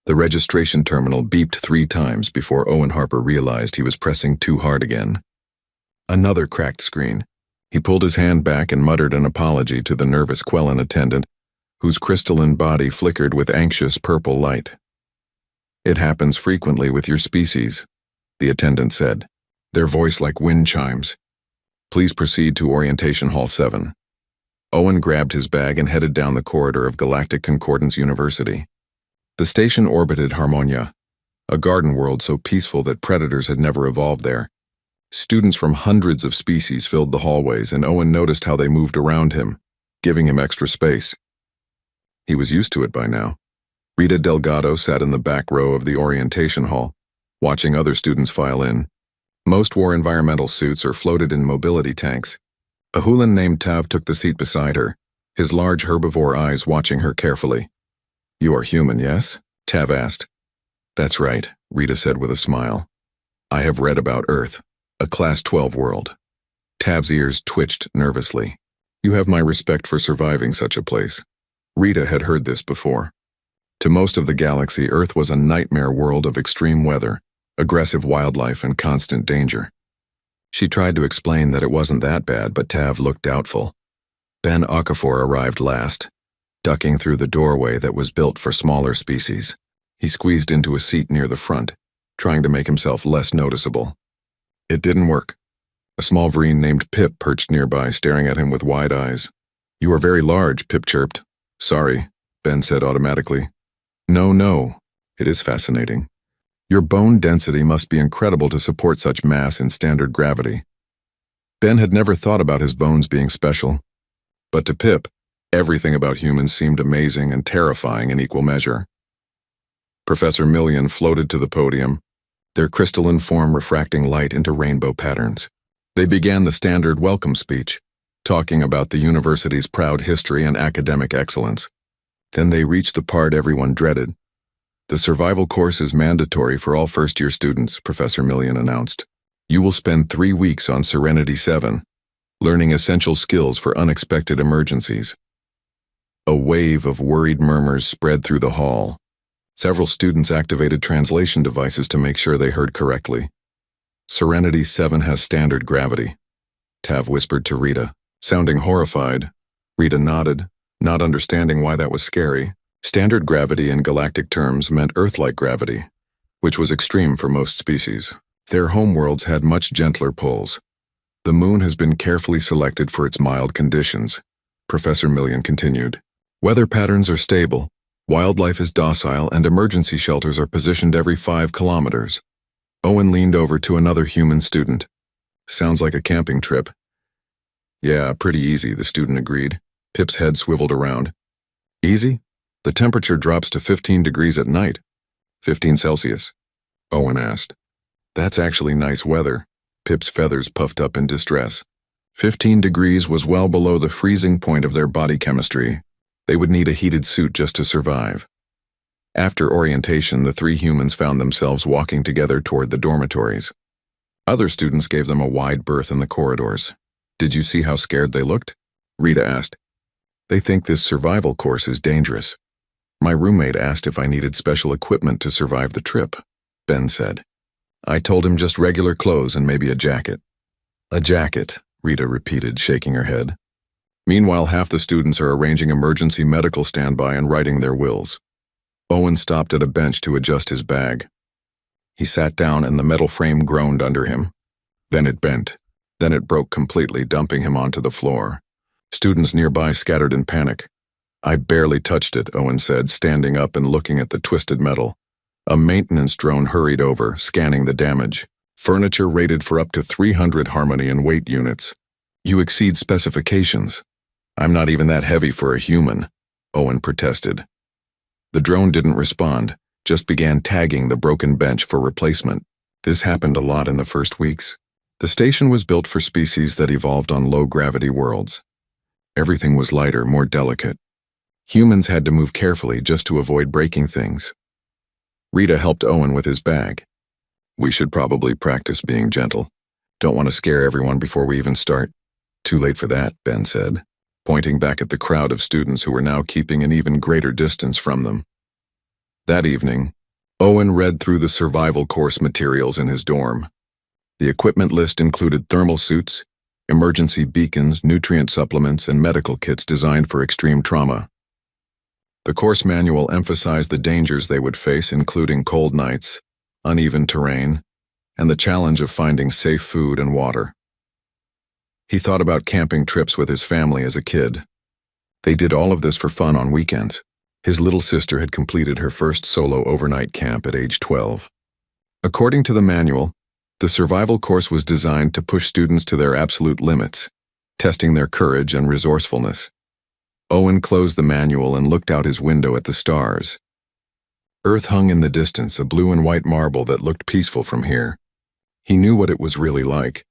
The registration terminal beeped 3 times before Owen Harper realized he was pressing too hard again. Another cracked screen. He pulled his hand back and muttered an apology to the nervous Quellen attendant, whose crystalline body flickered with anxious purple light. "It happens frequently with your species," the attendant said, their voice like wind chimes. "Please proceed to Orientation Hall 7. Owen grabbed his bag and headed down the corridor of Galactic Concordance University. The station orbited Harmonia, a garden world so peaceful that predators had never evolved there. Students from hundreds of species filled the hallways, and Owen noticed how they moved around him, giving him extra space. He was used to it by now. Rita Delgado sat in the back row of the orientation hall, watching other students file in. Most wore environmental suits or floated in mobility tanks. A Hulan named Tav took the seat beside her, his large herbivore eyes watching her carefully. "You are human, yes?" Tav asked. "That's right," Rita said with a smile. "I have read about Earth, a Class 12 world." Tav's ears twitched nervously. "You have my respect for surviving such a place." Rita had heard this before. To most of the galaxy, Earth was a nightmare world of extreme weather, aggressive wildlife, and constant danger. She tried to explain that it wasn't that bad, but Tav looked doubtful. Ben Okafor arrived last, ducking through the doorway that was built for smaller species. He squeezed into a seat near the front, trying to make himself less noticeable. It didn't work. A small Vreen named Pip perched nearby, staring at him with wide eyes. "You are very large," Pip chirped. "Sorry," Ben said automatically. No, it is fascinating. Your bone density must be incredible to support such mass in standard gravity." Ben had never thought about his bones being special. But to Pip, everything about humans seemed amazing and terrifying in equal measure. Professor Million floated to the podium, their crystalline form refracting light into rainbow patterns. They began the standard welcome speech, talking about the university's proud history and academic excellence. Then they reached the part everyone dreaded. "The survival course is mandatory for all first-year students," Professor Million announced. "You will spend 3 weeks on Serenity 7, learning essential skills for unexpected emergencies." A wave of worried murmurs spread through the hall. Several students activated translation devices to make sure they heard correctly. "Serenity 7 has standard gravity," Tav whispered to Rita. Sounding horrified, Rita nodded, not understanding why that was scary. Standard gravity in galactic terms meant Earth-like gravity, which was extreme for most species. Their homeworlds had much gentler pulls. "The moon has been carefully selected for its mild conditions," Professor Million continued. "Weather patterns are stable, wildlife is docile, and emergency shelters are positioned every 5 kilometers. Owen leaned over to another human student. "Sounds like a camping trip." "Yeah, pretty easy," the student agreed. Pip's head swiveled around. "Easy? The temperature drops to 15 degrees at night." 15 Celsius, Owen asked. "That's actually nice weather." Pip's feathers puffed up in distress. 15 degrees was well below the freezing point of their body chemistry. They would need a heated suit just to survive. After orientation, the 3 humans found themselves walking together toward the dormitories. Other students gave them a wide berth in the corridors. "Did you see how scared they looked?" Rita asked. "They think this survival course is dangerous. My roommate asked if I needed special equipment to survive the trip," Ben said. "I told him just regular clothes and maybe a jacket." "A jacket," Rita repeated, shaking her head. Meanwhile, half the students are arranging emergency medical standby and writing their wills. Owen stopped at a bench to adjust his bag. He sat down and the metal frame groaned under him. Then it bent. Then it broke completely, dumping him onto the floor. Students nearby scattered in panic. "I barely touched it," Owen said, standing up and looking at the twisted metal. A maintenance drone hurried over, scanning the damage. "Furniture rated for up to 300 harmony and weight units. You exceed specifications." "I'm not even that heavy for a human," Owen protested. The drone didn't respond, just began tagging the broken bench for replacement. This happened a lot in the first weeks. The station was built for species that evolved on low-gravity worlds. Everything was lighter, more delicate. Humans had to move carefully just to avoid breaking things. Rita helped Owen with his bag. "We should probably practice being gentle. Don't want to scare everyone before we even start." "Too late for that," Ben said, pointing back at the crowd of students who were now keeping an even greater distance from them. That evening, Owen read through the survival course materials in his dorm. The equipment list included thermal suits, emergency beacons, nutrient supplements, and medical kits designed for extreme trauma. The course manual emphasized the dangers they would face, including cold nights, uneven terrain, and the challenge of finding safe food and water. He thought about camping trips with his family as a kid. They did all of this for fun on weekends. His little sister had completed her first solo overnight camp at age 12. According to the manual, the survival course was designed to push students to their absolute limits, testing their courage and resourcefulness. Owen closed the manual and looked out his window at the stars. Earth hung in the distance, a blue and white marble that looked peaceful from here. He knew what it was really like.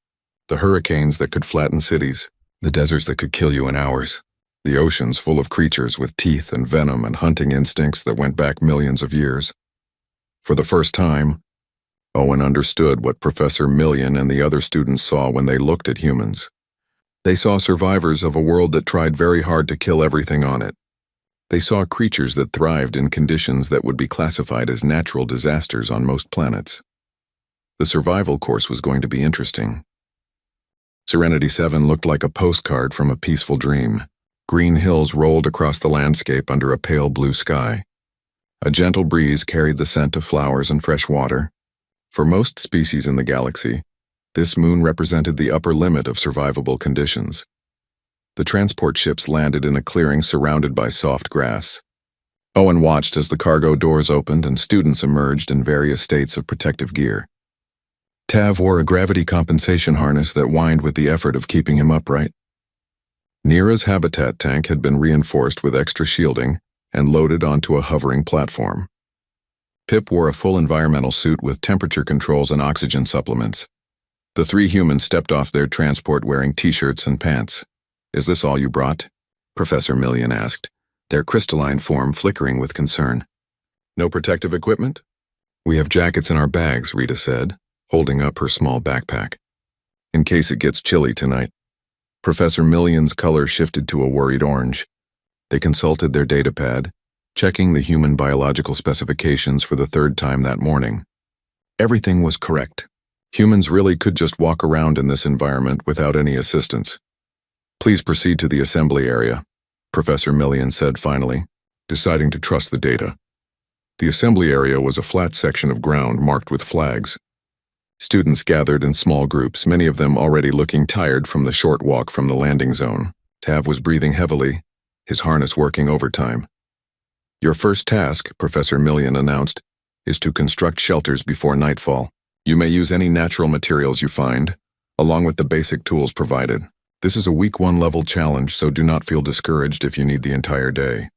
The hurricanes that could flatten cities, the deserts that could kill you in hours, the oceans full of creatures with teeth and venom and hunting instincts that went back millions of years. For the first time, Owen understood what Professor Million and the other students saw when they looked at humans. They saw survivors of a world that tried very hard to kill everything on it. They saw creatures that thrived in conditions that would be classified as natural disasters on most planets. The survival course was going to be interesting. Serenity 7 looked like a postcard from a peaceful dream. Green hills rolled across the landscape under a pale blue sky. A gentle breeze carried the scent of flowers and fresh water. For most species in the galaxy, this moon represented the upper limit of survivable conditions. The transport ships landed in a clearing surrounded by soft grass. Owen watched as the cargo doors opened and students emerged in various states of protective gear. Tav wore a gravity compensation harness that whined with the effort of keeping him upright. Nira's habitat tank had been reinforced with extra shielding and loaded onto a hovering platform. Pip wore a full environmental suit with temperature controls and oxygen supplements. The three humans stepped off their transport wearing t-shirts and pants. "Is this all you brought?" Professor Million asked, their crystalline form flickering with concern. "No protective equipment?" "We have jackets in our bags," Rita said, holding up her small backpack. "In case it gets chilly tonight." Professor Million's color shifted to a worried orange. They consulted their datapad, checking the human biological specifications for the third time that morning. Everything was correct. Humans really could just walk around in this environment without any assistance. "Please proceed to the assembly area," Professor Million said finally, deciding to trust the data. The assembly area was a flat section of ground marked with flags. Students gathered in small groups, many of them already looking tired from the short walk from the landing zone. Tav was breathing heavily, his harness working overtime. "Your first task," Professor Million announced, "is to construct shelters before nightfall. You may use any natural materials you find, along with the basic tools provided. This is a week 1 level challenge, so do not feel discouraged if you need the entire day."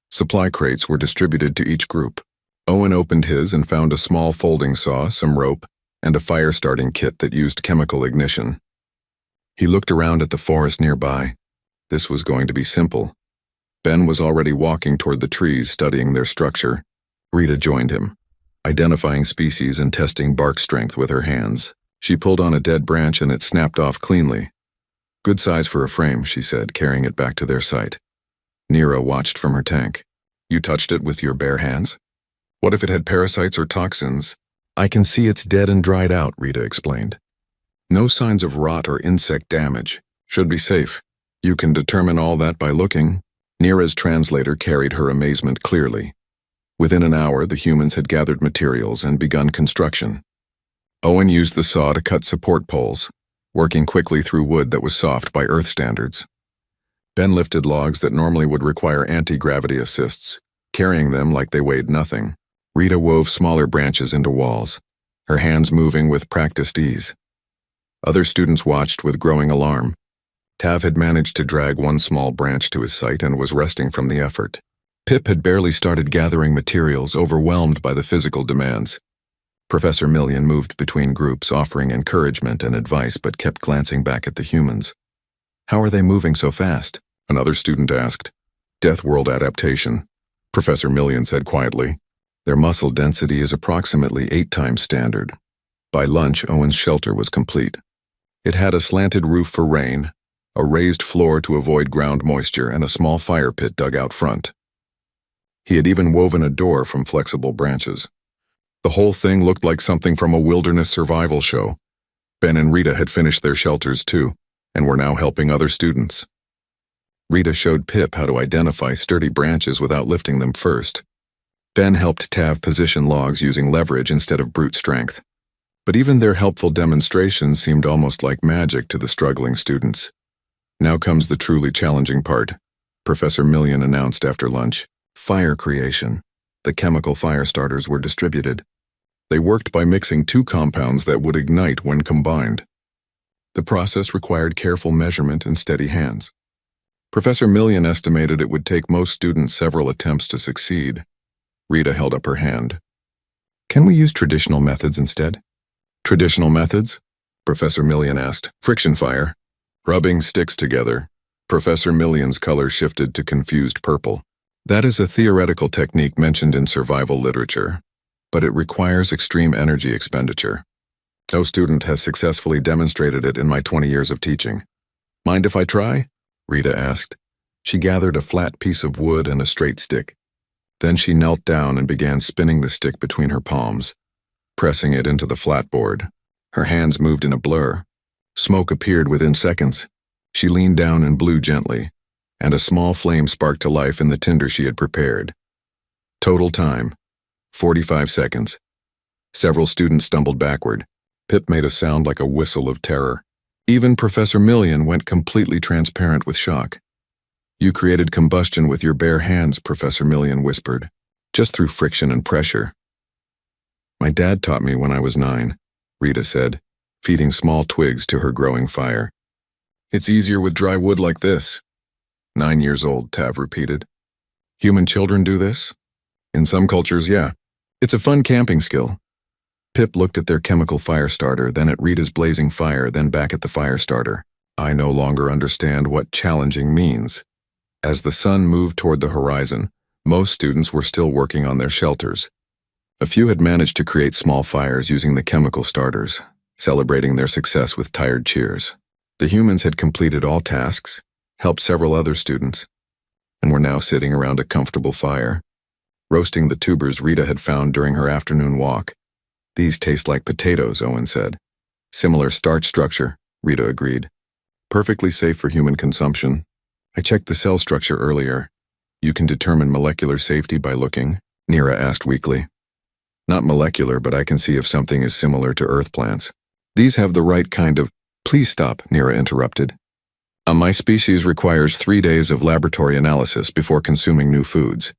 Supply crates were distributed to each group. Owen opened his and found a small folding saw, some rope, and a fire-starting kit that used chemical ignition. He looked around at the forest nearby. This was going to be simple. Ben was already walking toward the trees, studying their structure. Rita joined him, identifying species and testing bark strength with her hands. She pulled on a dead branch and it snapped off cleanly. "Good size for a frame," she said, carrying it back to their site. Nira watched from her tank. "You touched it with your bare hands? What if it had parasites or toxins?" "I can see it's dead and dried out," Rita explained. "No signs of rot or insect damage. Should be safe. You can determine all that by looking." Nira's translator carried her amazement clearly. Within an hour, the humans had gathered materials and begun construction. Owen used the saw to cut support poles, working quickly through wood that was soft by Earth standards. Ben lifted logs that normally would require anti-gravity assists, carrying them like they weighed nothing. Rita wove smaller branches into walls, her hands moving with practiced ease. Other students watched with growing alarm. Tav had managed to drag one small branch to his site and was resting from the effort. Pip had barely started gathering materials, overwhelmed by the physical demands. Professor Million moved between groups, offering encouragement and advice, but kept glancing back at the humans. "How are they moving so fast?" another student asked. "Deathworld adaptation," Professor Million said quietly. "Their muscle density is approximately 8 times standard." By lunch, Owen's shelter was complete. It had a slanted roof for rain, a raised floor to avoid ground moisture, and a small fire pit dug out front. He had even woven a door from flexible branches. The whole thing looked like something from a wilderness survival show. Ben and Rita had finished their shelters too, and were now helping other students. Rita showed Pip how to identify sturdy branches without lifting them first. Ben helped Tav position logs using leverage instead of brute strength. But even their helpful demonstrations seemed almost like magic to the struggling students. Now comes the truly challenging part, Professor Million announced after lunch. Fire creation. The chemical fire starters were distributed. They worked by mixing two compounds that would ignite when combined. The process required careful measurement and steady hands. Professor Million estimated it would take most students several attempts to succeed. Rita held up her hand. Can we use traditional methods instead? Traditional methods? Professor Million asked. Friction fire. Rubbing sticks together. Professor Million's color shifted to confused purple. That is a theoretical technique mentioned in survival literature, but it requires extreme energy expenditure. No student has successfully demonstrated it in my 20 years of teaching. Mind if I try? Rita asked. She gathered a flat piece of wood and a straight stick. Then she knelt down and began spinning the stick between her palms, pressing it into the flat board. Her hands moved in a blur. Smoke appeared within seconds. She leaned down and blew gently, and a small flame sparked to life in the tinder she had prepared. Total time, 45 seconds. Several students stumbled backward. Pip made a sound like a whistle of terror. Even Professor Million went completely transparent with shock. You created combustion with your bare hands, Professor Million whispered, just through friction and pressure. My dad taught me when I was 9, Rita said, feeding small twigs to her growing fire. It's easier with dry wood like this. 9 years old, Tav repeated. Human children do this? In some cultures, yeah. It's a fun camping skill. Pip looked at their chemical fire starter, then at Rita's blazing fire, then back at the fire starter. I no longer understand what challenging means. As the sun moved toward the horizon, most students were still working on their shelters. A few had managed to create small fires using the chemical starters, celebrating their success with tired cheers. The humans had completed all tasks, helped several other students, and were now sitting around a comfortable fire, roasting the tubers Rita had found during her afternoon walk. These taste like potatoes, Owen said. Similar starch structure, Rita agreed. Perfectly safe for human consumption. I checked the cell structure earlier. You can determine molecular safety by looking, Nira asked weakly. Not molecular, but I can see if something is similar to earth plants. These have the right kind of... Please stop, Nira interrupted. My species requires 3 days of laboratory analysis before consuming new foods.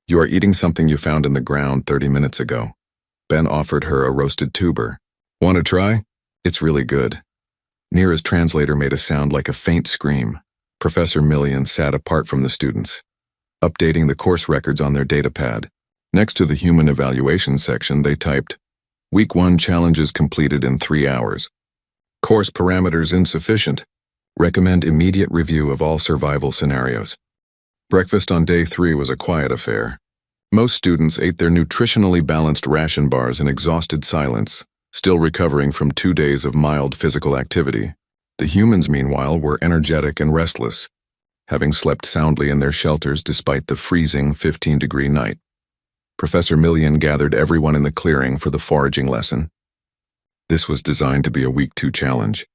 You are eating something you found in the ground 30 minutes ago. Ben offered her a roasted tuber. Want to try? It's really good. Nira's translator made a sound like a faint scream. Professor Million sat apart from the students, updating the course records on their datapad. Next to the human evaluation section, they typed, Week 1 challenges completed in 3 hours. Course parameters insufficient. Recommend immediate review of all survival scenarios. Breakfast on day 3 was a quiet affair. Most students ate their nutritionally balanced ration bars in exhausted silence, still recovering from 2 days of mild physical activity. The humans, meanwhile, were energetic and restless, having slept soundly in their shelters despite the freezing 15-degree night. Professor Million gathered everyone in the clearing for the foraging lesson. This was designed to be a week 2 challenge,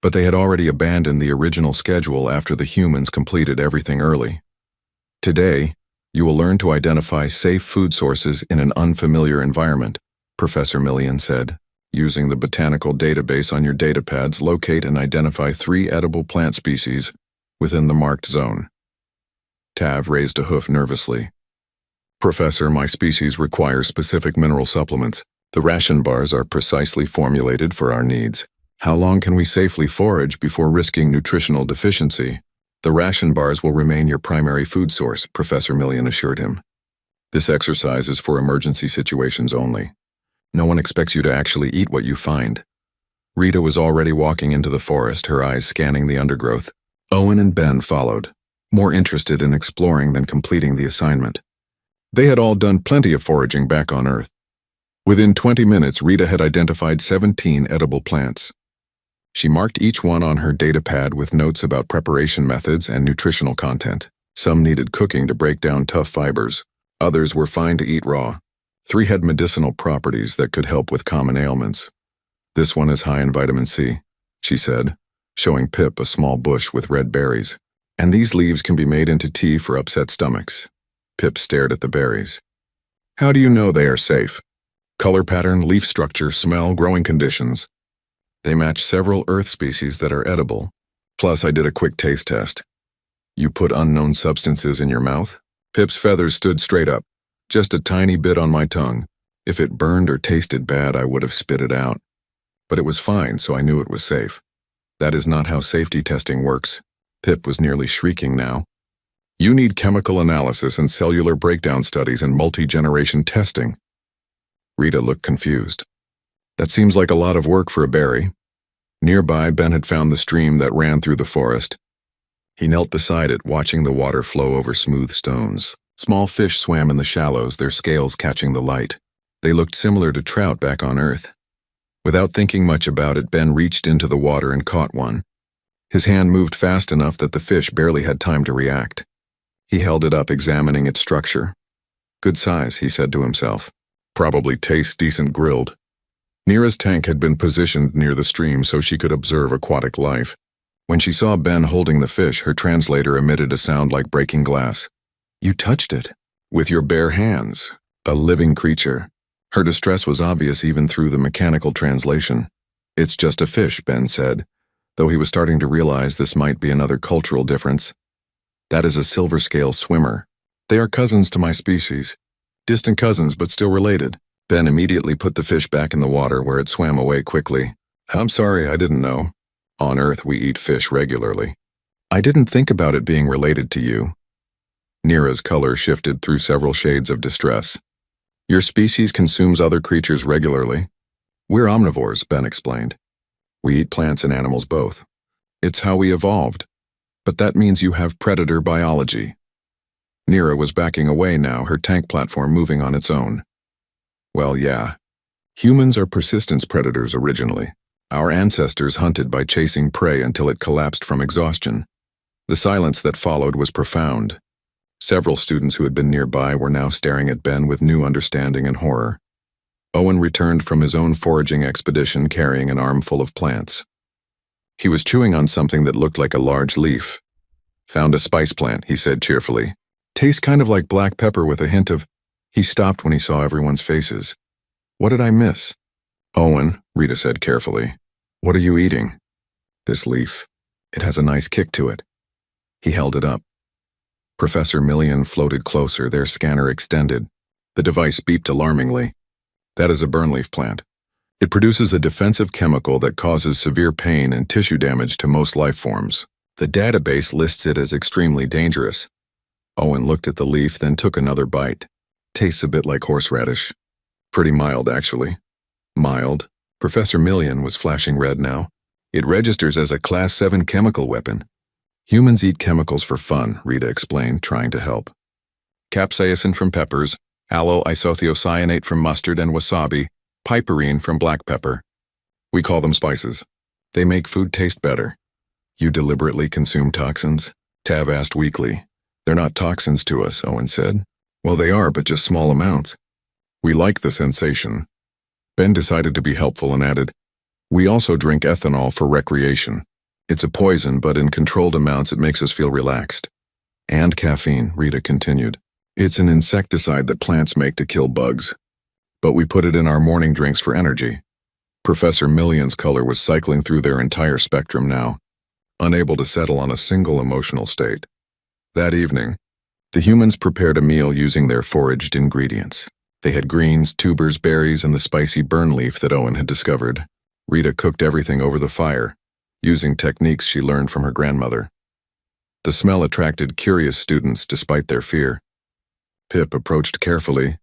but they had already abandoned the original schedule after the humans completed everything early. Today, you will learn to identify safe food sources in an unfamiliar environment, Professor Million said. Using the botanical database on your datapads, locate and identify 3 edible plant species within the marked zone. Tav raised a hoof nervously. Professor, my species requires specific mineral supplements. The ration bars are precisely formulated for our needs. How long can we safely forage before risking nutritional deficiency? The ration bars will remain your primary food source, Professor Million assured him. This exercise is for emergency situations only. No one expects you to actually eat what you find. Rita was already walking into the forest, her eyes scanning the undergrowth. Owen and Ben followed, more interested in exploring than completing the assignment. They had all done plenty of foraging back on Earth. Within 20 minutes, Rita had identified 17 edible plants. She marked each one on her datapad with notes about preparation methods and nutritional content. Some needed cooking to break down tough fibers. Others were fine to eat raw. 3 had medicinal properties that could help with common ailments. This one is high in vitamin C, she said, showing Pip a small bush with red berries. And these leaves can be made into tea for upset stomachs. Pip stared at the berries. How do you know they are safe? Color pattern, leaf structure, smell, growing conditions. They match several earth species that are edible. Plus, I did a quick taste test. You put unknown substances in your mouth? Pip's feathers stood straight up. Just a tiny bit on my tongue. If it burned or tasted bad, I would have spit it out. But it was fine, so I knew it was safe. That is not how safety testing works. Pip was nearly shrieking now. You need chemical analysis and cellular breakdown studies and multi-generation testing. Rita looked confused. That seems like a lot of work for a berry. Nearby, Ben had found the stream that ran through the forest. He knelt beside it, watching the water flow over smooth stones. Small fish swam in the shallows, their scales catching the light. They looked similar to trout back on Earth. Without thinking much about it, Ben reached into the water and caught one. His hand moved fast enough that the fish barely had time to react. He held it up, examining its structure. Good size, he said to himself. Probably tastes decent grilled. Nira's tank had been positioned near the stream so she could observe aquatic life. When she saw Ben holding the fish, her translator emitted a sound like breaking glass. You touched it. With your bare hands. A living creature. Her distress was obvious even through the mechanical translation. It's just a fish, Ben said, though he was starting to realize this might be another cultural difference. That is a silver scale swimmer. They are cousins to my species. Distant cousins, but still related. Ben immediately put the fish back in the water where it swam away quickly. I'm sorry, I didn't know. On Earth, we eat fish regularly. I didn't think about it being related to you. Nira's color shifted through several shades of distress. Your species consumes other creatures regularly. We're omnivores, Ben explained. We eat plants and animals both. It's how we evolved. But that means you have predator biology. Nira was backing away now, her tank platform moving on its own. Well, yeah. Humans are persistence predators originally. Our ancestors hunted by chasing prey until it collapsed from exhaustion. The silence that followed was profound. Several students who had been nearby were now staring at Ben with new understanding and horror. Owen returned from his own foraging expedition carrying an armful of plants. He was chewing on something that looked like a large leaf. Found a spice plant, he said cheerfully. Tastes kind of like black pepper with a hint of... He stopped when he saw everyone's faces. What did I miss? Owen, Rita said carefully. What are you eating? This leaf. It has a nice kick to it. He held it up. Professor Millian floated closer, their scanner extended. The device beeped alarmingly. That is a burnleaf plant. It produces a defensive chemical that causes severe pain and tissue damage to most life forms. The database lists it as extremely dangerous. Owen looked at the leaf, then took another bite. Tastes a bit like horseradish. Pretty mild, actually. Mild. Professor Millian was flashing red now. It registers as a Class 7 chemical weapon. Humans eat chemicals for fun, Rita explained, trying to help. Capsaicin from peppers, aloe isothiocyanate from mustard and wasabi, piperine from black pepper. We call them spices. They make food taste better. You deliberately consume toxins? Tav asked weakly. They're not toxins to us, Owen said. Well, they are, but just small amounts. We like the sensation. Ben decided to be helpful and added, we also drink ethanol for recreation. It's a poison, but in controlled amounts it makes us feel relaxed. And caffeine, Rita continued. It's an insecticide that plants make to kill bugs. But we put it in our morning drinks for energy. Professor Millian's color was cycling through their entire spectrum now, unable to settle on a single emotional state. That evening, the humans prepared a meal using their foraged ingredients. They had greens, tubers, berries, and the spicy burn leaf that Owen had discovered. Rita cooked everything over the fire, using techniques she learned from her grandmother. The smell attracted curious students despite their fear. Pip approached carefully.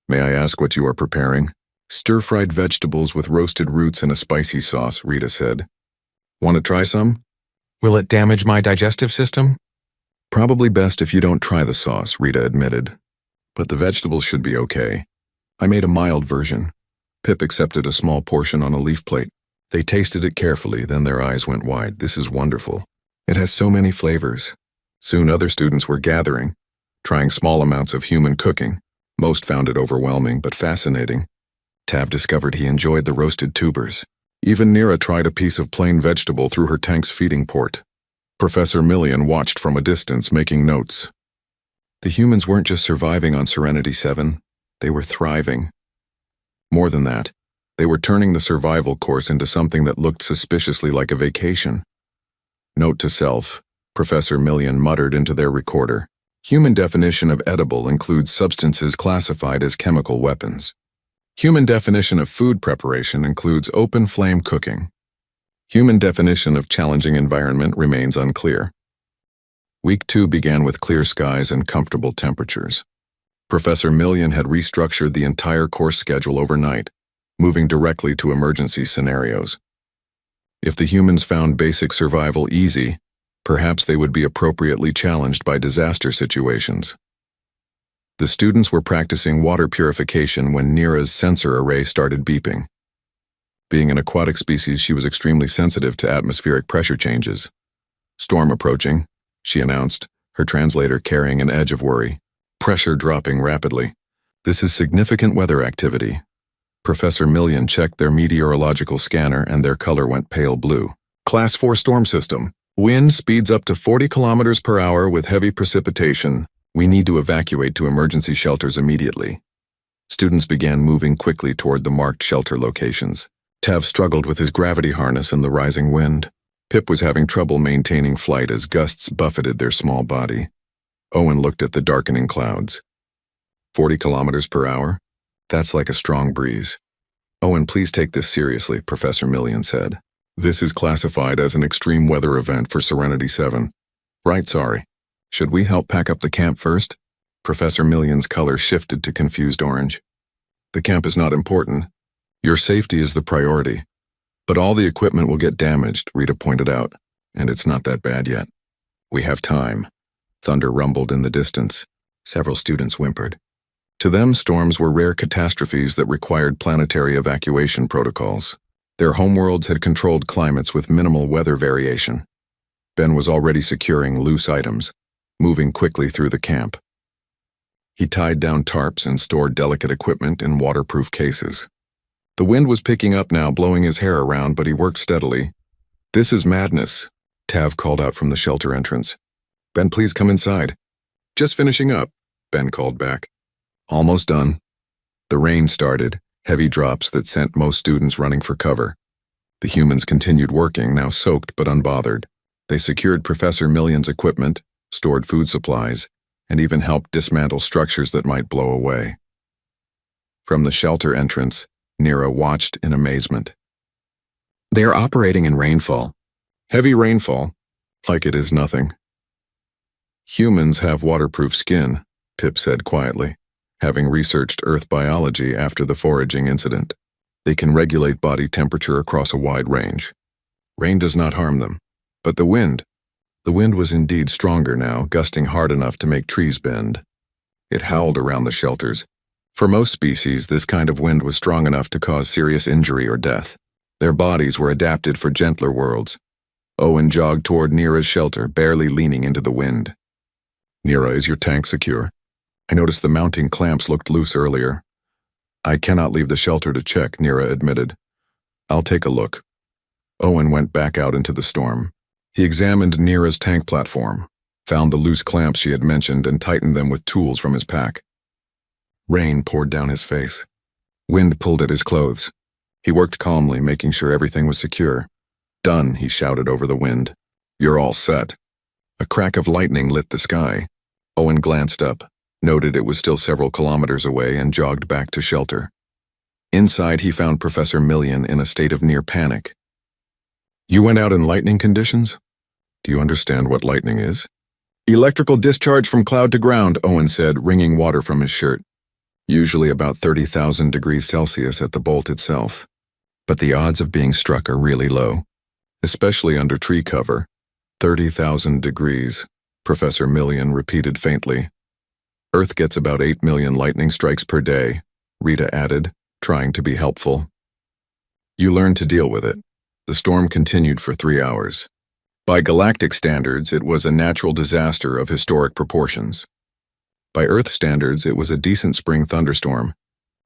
May I ask what you are preparing? Stir-fried vegetables with roasted roots and a spicy sauce, Rita said. Want to try some? Will it damage my digestive system? Probably best if you don't try the sauce, Rita admitted. But the vegetables should be okay. I made a mild version. Pip accepted a small portion on a leaf plate. They tasted it carefully, then their eyes went wide. This is wonderful. It has so many flavors. Soon other students were gathering, trying small amounts of human cooking. Most found it overwhelming but fascinating. Tav discovered he enjoyed the roasted tubers. Even Nira tried a piece of plain vegetable through her tank's feeding port. Professor Millian watched from a distance, making notes. The humans weren't just surviving on Serenity 7, they were thriving. More than that, they were turning the survival course into something that looked suspiciously like a vacation. Note to self, Professor Millian muttered into their recorder. Human definition of edible includes substances classified as chemical weapons. Human definition of food preparation includes open flame cooking. Human definition of challenging environment remains unclear. Week 2 began with clear skies and comfortable temperatures. Professor Millian had restructured the entire course schedule overnight, moving directly to emergency scenarios. If the humans found basic survival easy, perhaps they would be appropriately challenged by disaster situations. The students were practicing water purification when Nira's sensor array started beeping. Being an aquatic species, she was extremely sensitive to atmospheric pressure changes. "Storm approaching," she announced, her translator carrying an edge of worry. "Pressure dropping rapidly. This is significant weather activity." Professor Millian checked their meteorological scanner and their color went pale blue. "Class 4 storm system. Wind speeds up to 40 kilometers per hour with heavy precipitation. We need to evacuate to emergency shelters immediately." Students began moving quickly toward the marked shelter locations. Tav struggled with his gravity harness in the rising wind. Pip was having trouble maintaining flight as gusts buffeted their small body. Owen looked at the darkening clouds. 40 kilometers per hour? That's like a strong breeze. "Owen, please take this seriously," Professor Millian said. "This is classified as an extreme weather event for Serenity 7. Right, sorry. Should we help pack up the camp first?" Professor Millian's color shifted to confused orange. "The camp is not important. Your safety is the priority. But all the equipment will get damaged," Rita pointed out, "and it's not that bad yet. We have time." Thunder rumbled in the distance. Several students whimpered. To them, storms were rare catastrophes that required planetary evacuation protocols. Their homeworlds had controlled climates with minimal weather variation. Ben was already securing loose items, moving quickly through the camp. He tied down tarps and stored delicate equipment in waterproof cases. The wind was picking up now, blowing his hair around, but he worked steadily. "This is madness," Tav called out from the shelter entrance. "Ben, please come inside." "Just finishing up," Ben called back. "Almost done." The rain started, heavy drops that sent most students running for cover. The humans continued working, now soaked but unbothered. They secured Professor Millian's equipment, stored food supplies, and even helped dismantle structures that might blow away. From the shelter entrance, Nira watched in amazement. "They are operating in rainfall. Heavy rainfall, like it is nothing." "Humans have waterproof skin," Pip said quietly, having researched Earth biology after the foraging incident. "They can regulate body temperature across a wide range. Rain does not harm them. But the wind was indeed stronger now, gusting hard enough to make trees bend. It howled around the shelters. For most species, this kind of wind was strong enough to cause serious injury or death. Their bodies were adapted for gentler worlds. Owen jogged toward Nira's shelter, barely leaning into the wind. "Nira, is your tank secure? I noticed the mounting clamps looked loose earlier." "I cannot leave the shelter to check," Nira admitted. "I'll take a look." Owen went back out into the storm. He examined Nira's tank platform, found the loose clamps she had mentioned, and tightened them with tools from his pack. Rain poured down his face. Wind pulled at his clothes. He worked calmly, making sure everything was secure. "Done," he shouted over the wind. "You're all set." A crack of lightning lit the sky. Owen glanced up, noted it was still several kilometers away, and jogged back to shelter. Inside, he found Professor Millian in a state of near panic. "You went out in lightning conditions? Do you understand what lightning is?" "Electrical discharge from cloud to ground," Owen said, wringing water from his shirt. Usually about 30,000 degrees Celsius at the bolt itself. But the odds of being struck are really low, especially under tree cover. 30,000 degrees, Professor Millian repeated faintly. "Earth gets about 8 million lightning strikes per day," Rita added, trying to be helpful. "You learned to deal with it." The storm continued for 3 hours. By galactic standards, it was a natural disaster of historic proportions. By Earth standards, it was a decent spring thunderstorm.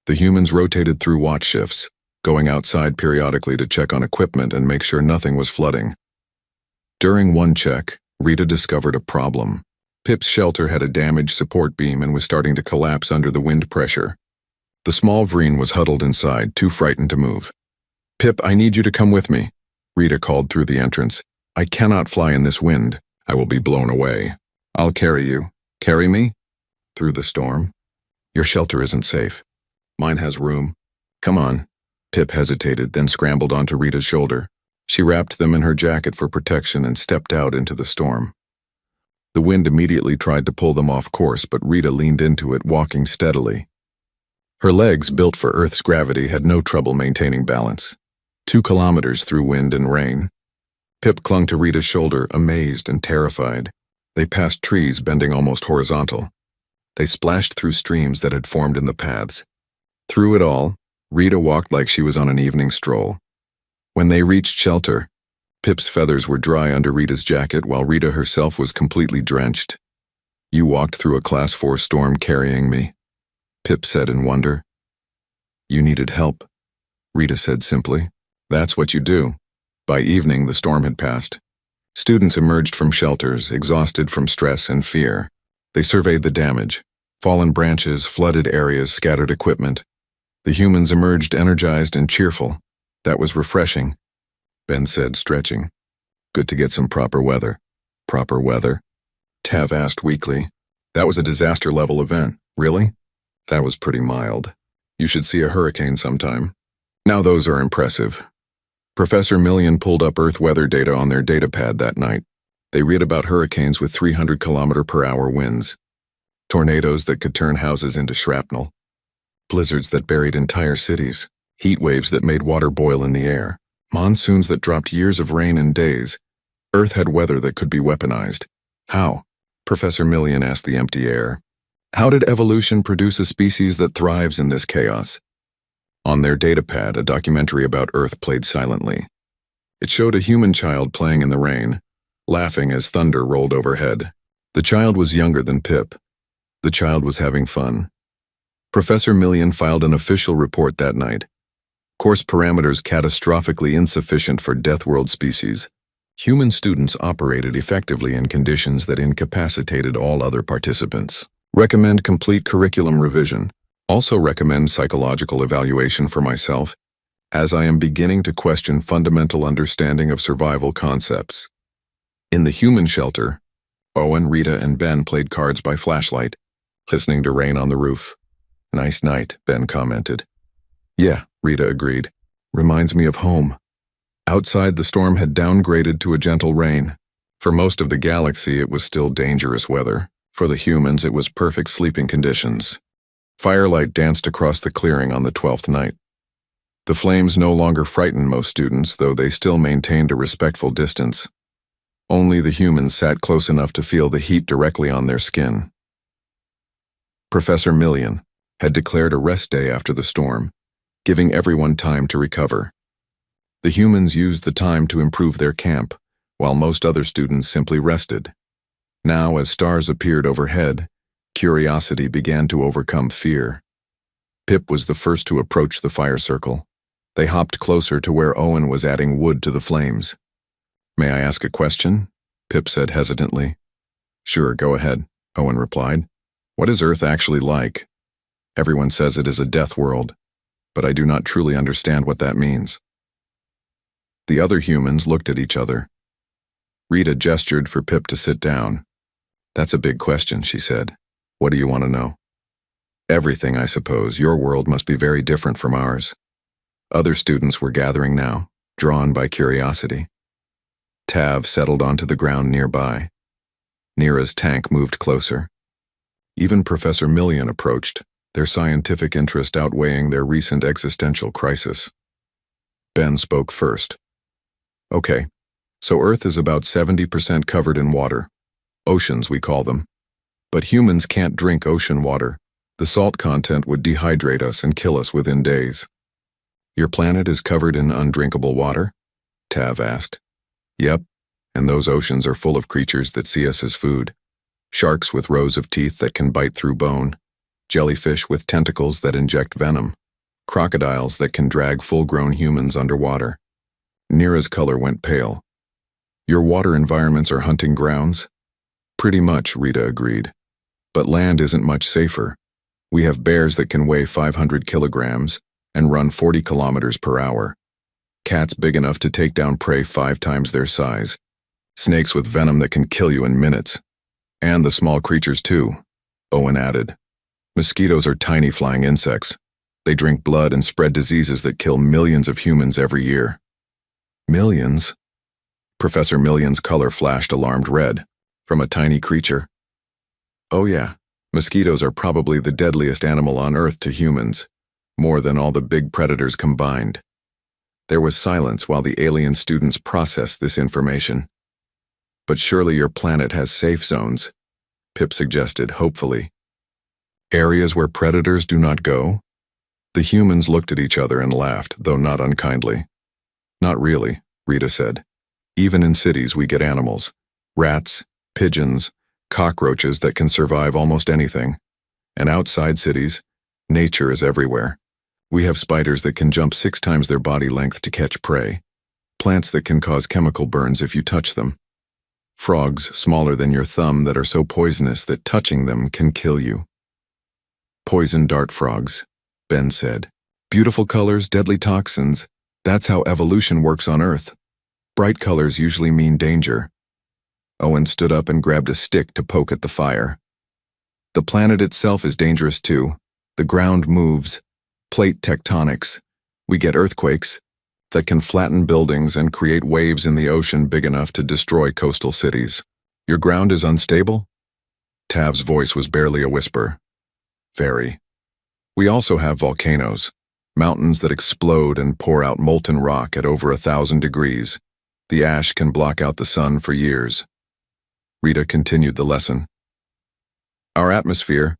The humans rotated through watch shifts, going outside periodically to check on equipment and make sure nothing was flooding. During one check, Rita discovered a problem. Pip's shelter had a damaged support beam and was starting to collapse under the wind pressure. The small Vreen was huddled inside, too frightened to move. "Pip, I need you to come with me," Rita called through the entrance. "I cannot fly in this wind. I will be blown away." "I'll carry you." "Carry me?" "Through the storm?" "Your shelter isn't safe." "Mine has room." "Come on." Pip hesitated, then scrambled onto Rita's shoulder. She wrapped them in her jacket for protection and stepped out into the storm. The wind immediately tried to pull them off course, but Rita leaned into it, walking steadily. Her legs, built for Earth's gravity, had no trouble maintaining balance. 2 kilometers through wind and rain. Pip clung to Rita's shoulder, amazed and terrified. They passed trees bending almost horizontal. They splashed through streams that had formed in the paths. Through it all, Rita walked like she was on an evening stroll. When they reached shelter, Pip's feathers were dry under Rita's jacket while Rita herself was completely drenched. "You walked through a Class 4 storm carrying me," Pip said in wonder. "You needed help," Rita said simply. "That's what you do." By evening, the storm had passed. Students emerged from shelters, exhausted from stress and fear. They surveyed the damage: fallen branches, flooded areas, scattered equipment. The humans emerged energized and cheerful. "That was refreshing," Ben said, stretching. "Good to get some proper weather." "Proper weather?" Tav asked weakly. "That was a disaster-level event." "Really?" "That was pretty mild. You should see a hurricane sometime." "Now those are impressive." Professor Million pulled up Earth weather data on their datapad that night. They read about hurricanes with 300-kilometer-per-hour winds, tornadoes that could turn houses into shrapnel, blizzards that buried entire cities, heat waves that made water boil in the air, monsoons that dropped years of rain in days. Earth had weather that could be weaponized. How? Professor Million asked the empty air. How did evolution produce a species that thrives in this chaos? On their datapad, a documentary about Earth played silently. It showed a human child playing in the rain, laughing as thunder rolled overhead. The child was younger than Pip. The child was having fun. Professor Million filed an official report that night. Course parameters catastrophically insufficient for Deathworld species. Human students operated effectively in conditions that incapacitated all other participants. Recommend complete curriculum revision. Also recommend psychological evaluation for myself, as I am beginning to question fundamental understanding of survival concepts. In the human shelter, Owen, Rita, and Ben played cards by flashlight, listening to rain on the roof. "Nice night," Ben commented. "Yeah," Rita agreed. "Reminds me of home." Outside, the storm had downgraded to a gentle rain. For most of the galaxy, it was still dangerous weather. For the humans, it was perfect sleeping conditions. Firelight danced across the clearing on the 12th night. The flames no longer frightened most students, though they still maintained a respectful distance. Only the humans sat close enough to feel the heat directly on their skin. Professor Million had declared a rest day after the storm, giving everyone time to recover. The humans used the time to improve their camp, while most other students simply rested. Now, as stars appeared overhead, curiosity began to overcome fear. Pip was the first to approach the fire circle. They hopped closer to where Owen was adding wood to the flames. "May I ask a question?" Pip said hesitantly. "Sure, go ahead," Owen replied. "What is Earth actually like? Everyone says it is a death world, but I do not truly understand what that means." The other humans looked at each other. Rita gestured for Pip to sit down. "That's a big question," she said. "What do you want to know?" "Everything, I suppose. Your world must be very different from ours." Other students were gathering now, drawn by curiosity. Tav settled onto the ground nearby. Nira's tank moved closer. Even Professor Million approached, their scientific interest outweighing their recent existential crisis. Ben spoke first. "Okay, so Earth is about 70% covered in water. Oceans, we call them. But humans can't drink ocean water. The salt content would dehydrate us and kill us within days." "Your planet is covered in undrinkable water?" Tav asked. "Yep, and those oceans are full of creatures that see us as food. Sharks with rows of teeth that can bite through bone. Jellyfish with tentacles that inject venom. Crocodiles that can drag full-grown humans underwater. Nira's color went pale. Your water environments are hunting grounds? Pretty much, Rita agreed. But land isn't much safer. We have bears that can weigh 500 kilograms and run 40 kilometers per hour. Cats big enough to take down prey 5 times their size. Snakes with venom that can kill you in minutes. And the small creatures too, Owen added. Mosquitoes are tiny flying insects. They drink blood and spread diseases that kill millions of humans every year. Millions? Professor Million's color flashed alarmed red. From a tiny creature? Oh yeah, mosquitoes are probably the deadliest animal on Earth to humans, more than all the big predators combined. There was silence while the alien students processed this information. But surely your planet has safe zones, Pip suggested hopefully. Areas where predators do not go? The humans looked at each other and laughed, though not unkindly. Not really, Rita said. Even in cities we get animals. Rats, pigeons, cockroaches that can survive almost anything. And outside cities, nature is everywhere. We have spiders that can jump 6 times their body length to catch prey. Plants that can cause chemical burns if you touch them. Frogs smaller than your thumb that are so poisonous that touching them can kill you. Poison dart frogs, Ben said. Beautiful colors, deadly toxins. That's how evolution works on Earth. Bright colors usually mean danger. Owen stood up and grabbed a stick to poke at the fire. The planet itself is dangerous too. The ground moves. Plate tectonics. We get earthquakes that can flatten buildings and create waves in the ocean big enough to destroy coastal cities. Your ground is unstable? Tav's voice was barely a whisper. Very. We also have volcanoes, mountains that explode and pour out molten rock at over 1,000 degrees. The ash can block out the sun for years. Rita continued the lesson. Our atmosphere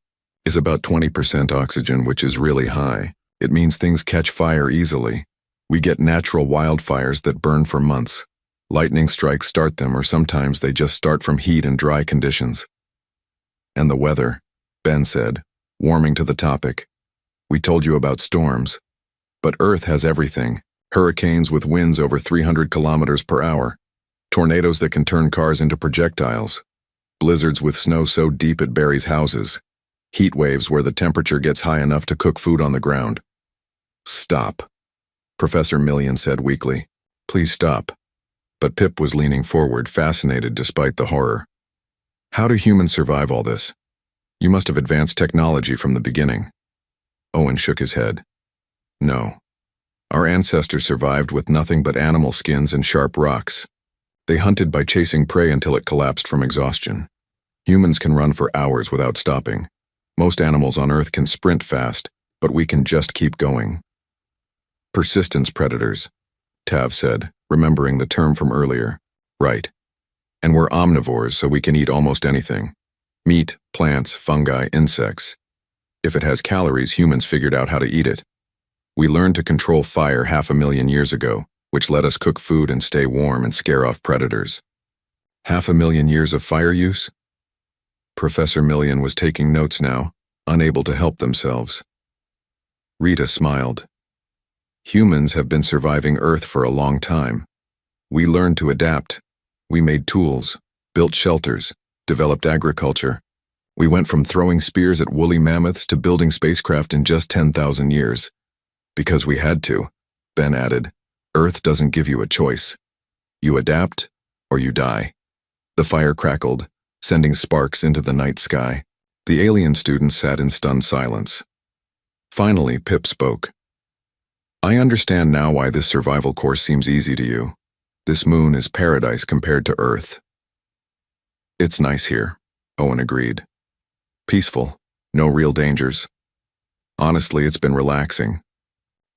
is about 20% oxygen, which is really high. It means things catch fire easily. We get natural wildfires that burn for months. Lightning strikes start them, or sometimes they just start from heat and dry conditions. And the weather, Ben said, warming to the topic. We told you about storms. But Earth has everything. Hurricanes with winds over 300 kilometers per hour. Tornadoes that can turn cars into projectiles. Blizzards with snow so deep it buries houses. Heat waves where the temperature gets high enough to cook food on the ground. Stop, Professor Million said weakly. Please stop. But Pip was leaning forward, fascinated despite the horror. How do humans survive all this? You must have advanced technology from the beginning. Owen shook his head. No. Our ancestors survived with nothing but animal skins and sharp rocks. They hunted by chasing prey until it collapsed from exhaustion. Humans can run for hours without stopping. Most animals on Earth can sprint fast, but we can just keep going. Persistence predators, Tav said, remembering the term from earlier. Right. And we're omnivores, so we can eat almost anything. Meat, plants, fungi, insects. If it has calories, humans figured out how to eat it. We learned to control fire 500,000 years ago, which let us cook food and stay warm and scare off predators. 500,000 years of fire use? Professor Million was taking notes now, unable to help themselves. Rita smiled. Humans have been surviving Earth for a long time. We learned to adapt. We made tools, built shelters, developed agriculture. We went from throwing spears at woolly mammoths to building spacecraft in just 10,000 years. Because we had to, Ben added. Earth doesn't give you a choice. You adapt, or you die. The fire crackled, sending sparks into the night sky. The alien students sat in stunned silence. Finally, Pip spoke. I understand now why this survival course seems easy to you. This moon is paradise compared to Earth. It's nice here, Owen agreed. Peaceful, no real dangers. Honestly, it's been relaxing.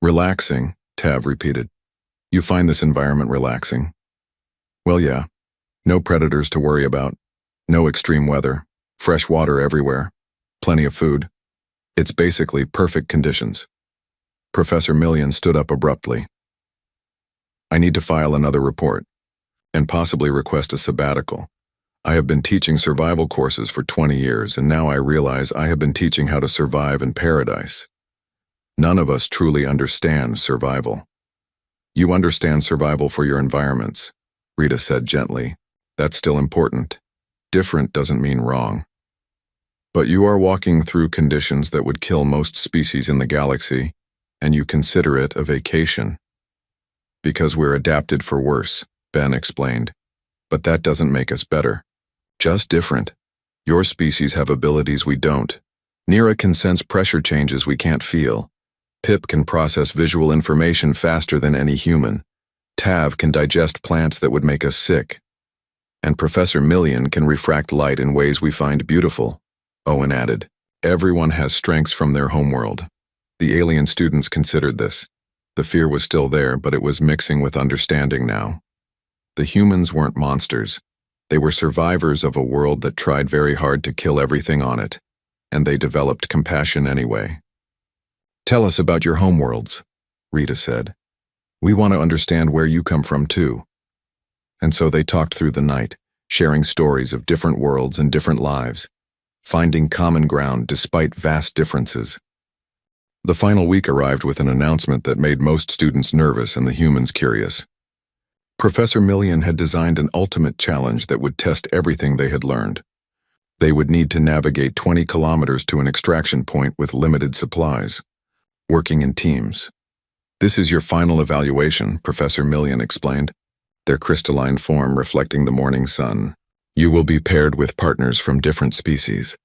Relaxing, Tav repeated. You find this environment relaxing? Well, yeah. No predators to worry about. No extreme weather. Fresh water everywhere. Plenty of food. It's basically perfect conditions. Professor Million stood up abruptly. I need to file another report, and possibly request a sabbatical. I have been teaching survival courses for 20 years, and now I realize I have been teaching how to survive in paradise. None of us truly understand survival. You understand survival for your environments, Rita said gently. That's still important. Different doesn't mean wrong. But you are walking through conditions that would kill most species in the galaxy, and you consider it a vacation. Because we're adapted for worse, Ben explained. But that doesn't make us better. Just different. Your species have abilities we don't. Nira can sense pressure changes we can't feel. Pip can process visual information faster than any human. Tav can digest plants that would make us sick. And Professor Million can refract light in ways we find beautiful, Owen added. Everyone has strengths from their homeworld. The alien students considered this. The fear was still there, but it was mixing with understanding now. The humans weren't monsters. They were survivors of a world that tried very hard to kill everything on it, and they developed compassion anyway. Tell us about your homeworlds, Rita said. We want to understand where you come from too. And so they talked through the night, sharing stories of different worlds and different lives, finding common ground despite vast differences. The final week arrived with an announcement that made most students nervous and the humans curious. Professor Million had designed an ultimate challenge that would test everything they had learned. They would need to navigate 20 kilometers to an extraction point with limited supplies, working in teams. This is your final evaluation, Professor Million explained, their crystalline form reflecting the morning sun. You will be paired with partners from different species.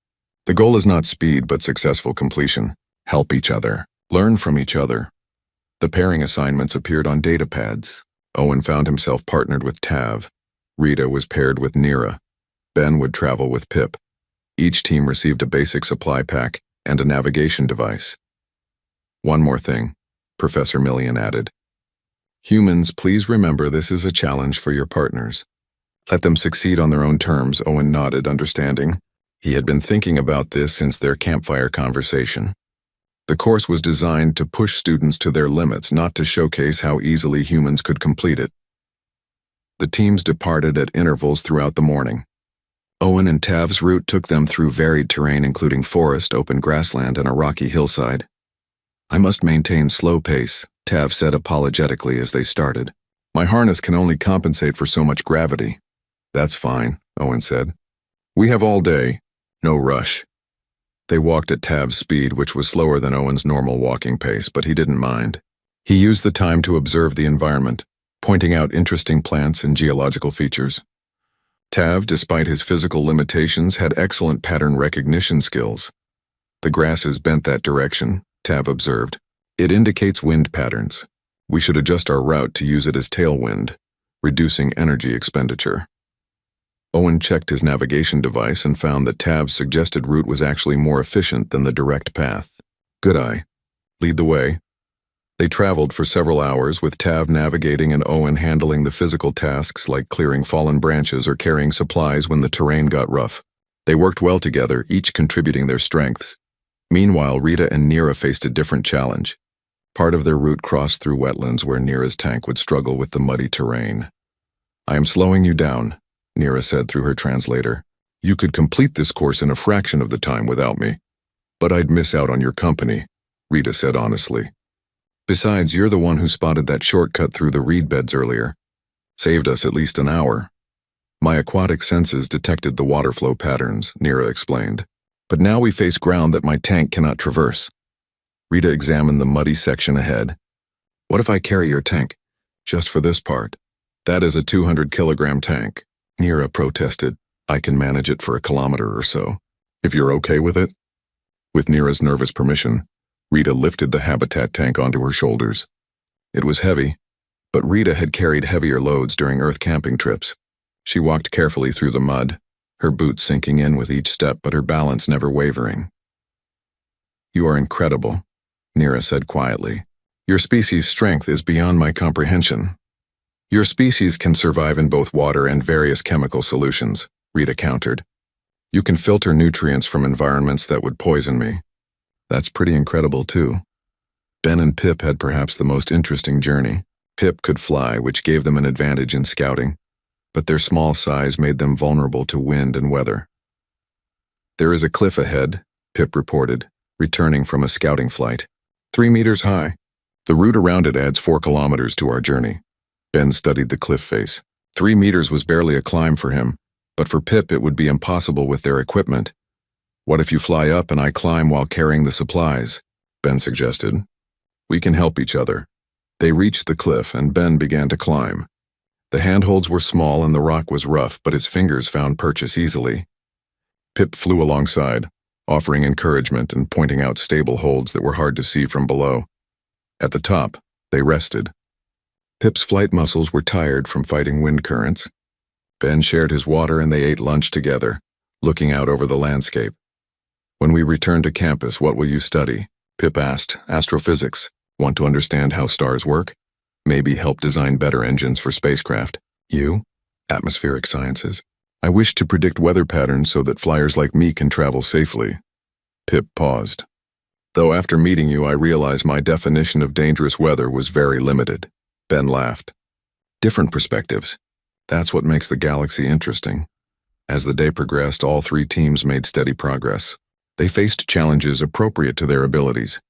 The goal is not speed but successful completion. Help each other. Learn from each other. The pairing assignments appeared on data pads. Owen found himself partnered with Tav. Rita was paired with Nira. Ben would travel with Pip. Each team received a basic supply pack and a navigation device. One more thing, Professor Million added. Humans, please remember this is a challenge for your partners. Let them succeed on their own terms, Owen nodded, understanding. He had been thinking about this since their campfire conversation. The course was designed to push students to their limits, not to showcase how easily humans could complete it. The teams departed at intervals throughout the morning. Owen and Tav's route took them through varied terrain including forest, open grassland, and a rocky hillside. I must maintain slow pace, Tav said apologetically as they started. My harness can only compensate for so much gravity. That's fine, Owen said. We have all day. No rush. They walked at Tav's speed, which was slower than Owen's normal walking pace, but he didn't mind. He used the time to observe the environment, pointing out interesting plants and geological features. Tav, despite his physical limitations, had excellent pattern recognition skills. The grass is bent that direction, Tav observed. It indicates wind patterns. We should adjust our route to use it as tailwind, reducing energy expenditure. Owen checked his navigation device and found that Tav's suggested route was actually more efficient than the direct path. Good eye. Lead the way. They traveled for several hours, with Tav navigating and Owen handling the physical tasks like clearing fallen branches or carrying supplies when the terrain got rough. They worked well together, each contributing their strengths. Meanwhile, Rita and Nira faced a different challenge. Part of their route crossed through wetlands where Nira's tank would struggle with the muddy terrain. I am slowing you down, Nira said through her translator. You could complete this course in a fraction of the time without me. But I'd miss out on your company, Rita said honestly. Besides, you're the one who spotted that shortcut through the reed beds earlier. Saved us at least an hour. My aquatic senses detected the water flow patterns, Nira explained. But now we face ground that my tank cannot traverse. Rita examined the muddy section ahead. What if I carry your tank? Just for this part. That is a 200-kilogram tank, Nira protested. I can manage it for a kilometer or so, if you're okay with it. With Nira's nervous permission, Rita lifted the habitat tank onto her shoulders. It was heavy, but Rita had carried heavier loads during Earth camping trips. She walked carefully through the mud, her boots sinking in with each step but her balance never wavering. You are incredible, Nira said quietly. Your species' strength is beyond my comprehension. Your species can survive in both water and various chemical solutions, Rita countered. You can filter nutrients from environments that would poison me. That's pretty incredible too. Ben and Pip had perhaps the most interesting journey. Pip could fly, which gave them an advantage in scouting. but their small size made them vulnerable to wind and weather. "There is a cliff ahead," Pip reported, returning from a scouting flight. 3 meters high. The route around it adds 4 kilometers to our journey. Ben studied the cliff face. 3 meters was barely a climb for him, but for Pip it would be impossible with their equipment. "What if you fly up and I climb while carrying the supplies?" Ben suggested. "We can help each other." They reached the cliff and Ben began to climb. The handholds were small and the rock was rough, but his fingers found purchase easily. Pip flew alongside, offering encouragement and pointing out stable holds that were hard to see from below. At the top, they rested. Pip's flight muscles were tired from fighting wind currents. Ben shared his water and they ate lunch together, looking out over the landscape. "When we return to campus, what will you study?" Pip asked. "Astrophysics. Want to understand how stars work? Maybe help design better engines for spacecraft." "You?" "Atmospheric sciences. I wish to predict weather patterns so that flyers like me can travel safely." Pip paused. "Though after meeting you, I realize my definition of dangerous weather was very limited." Ben laughed. "Different perspectives. That's what makes the galaxy interesting." As the day progressed, all 3 teams made steady progress. They faced challenges appropriate to their abilities.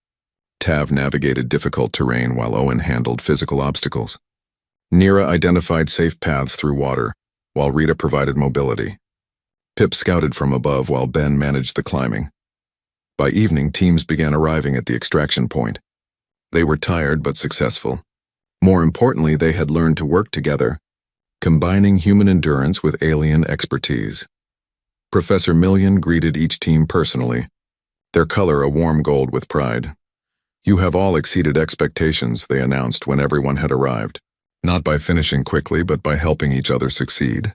Tav navigated difficult terrain while Owen handled physical obstacles. Nira identified safe paths through water, while Rita provided mobility. Pip scouted from above while Ben managed the climbing. By evening, teams began arriving at the extraction point. They were tired but successful. More importantly, they had learned to work together, combining human endurance with alien expertise. Professor Million greeted each team personally, their color a warm gold with pride. "You have all exceeded expectations," they announced when everyone had arrived. "Not by finishing quickly, but by helping each other succeed.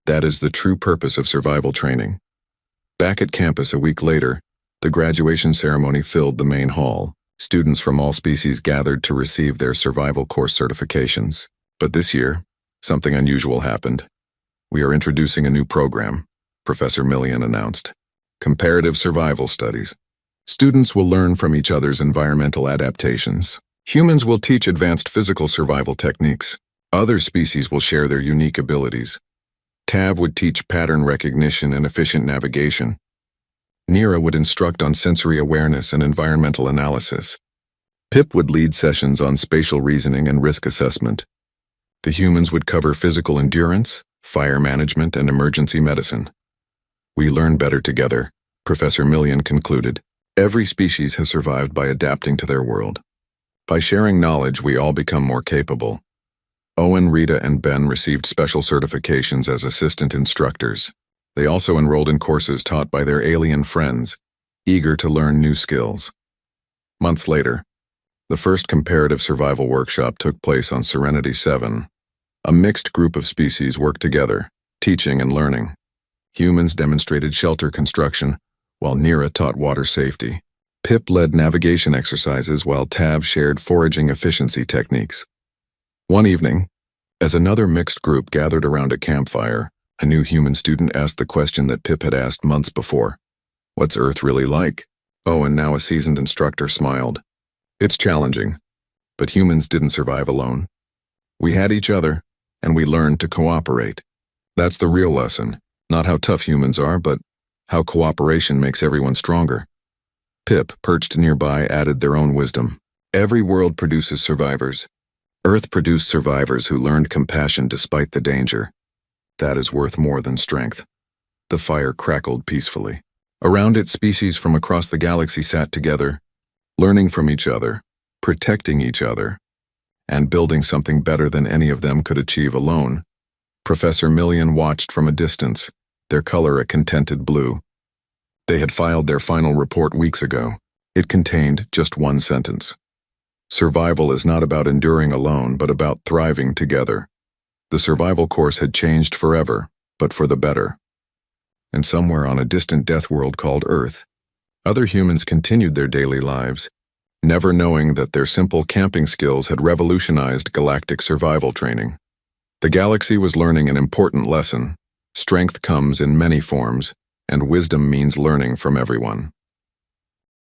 That is the true purpose of survival training." Back at campus a week later, the graduation ceremony filled the main hall. Students from all species gathered to receive their survival course certifications. But this year, something unusual happened. "We are introducing a new program," Professor Million announced. "Comparative survival studies. Students will learn from each other's environmental adaptations. Humans will teach advanced physical survival techniques. Other species will share their unique abilities. Tav would teach pattern recognition and efficient navigation. Nira would instruct on sensory awareness and environmental analysis. Pip would lead sessions on spatial reasoning and risk assessment. The humans would cover physical endurance, fire management, and emergency medicine. "We learn better together," Professor Million concluded. "Every species has survived by adapting to their world. By sharing knowledge, we all become more capable." Owen, Rita, and Ben received special certifications as assistant instructors. They also enrolled in courses taught by their alien friends, eager to learn new skills. Months later, the first comparative survival workshop took place on Serenity 7. A mixed group of species worked together, teaching and learning. Humans demonstrated shelter construction, while Nira taught water safety. Pip led navigation exercises while Tav shared foraging efficiency techniques. One evening, as another mixed group gathered around a campfire, a new human student asked the question that Pip had asked months before. "What's Earth really like?" Owen, now a seasoned instructor, smiled. "It's challenging, but humans didn't survive alone. We had each other, and we learned to cooperate. That's the real lesson, not how tough humans are, but how cooperation makes everyone stronger." Pip, perched nearby, added their own wisdom. "Every world produces survivors. Earth produced survivors who learned compassion despite the danger. That is worth more than strength." The fire crackled peacefully. Around it, species from across the galaxy sat together, learning from each other, protecting each other, and building something better than any of them could achieve alone. Professor Million watched from a distance, their color a contented blue. They had filed their final report weeks ago. It contained just one sentence. "Survival is not about enduring alone, but about thriving together." The survival course had changed forever, but for the better. And somewhere on a distant death world called Earth, other humans continued their daily lives, never knowing that their simple camping skills had revolutionized galactic survival training. The galaxy was learning an important lesson. Strength comes in many forms, and wisdom means learning from everyone.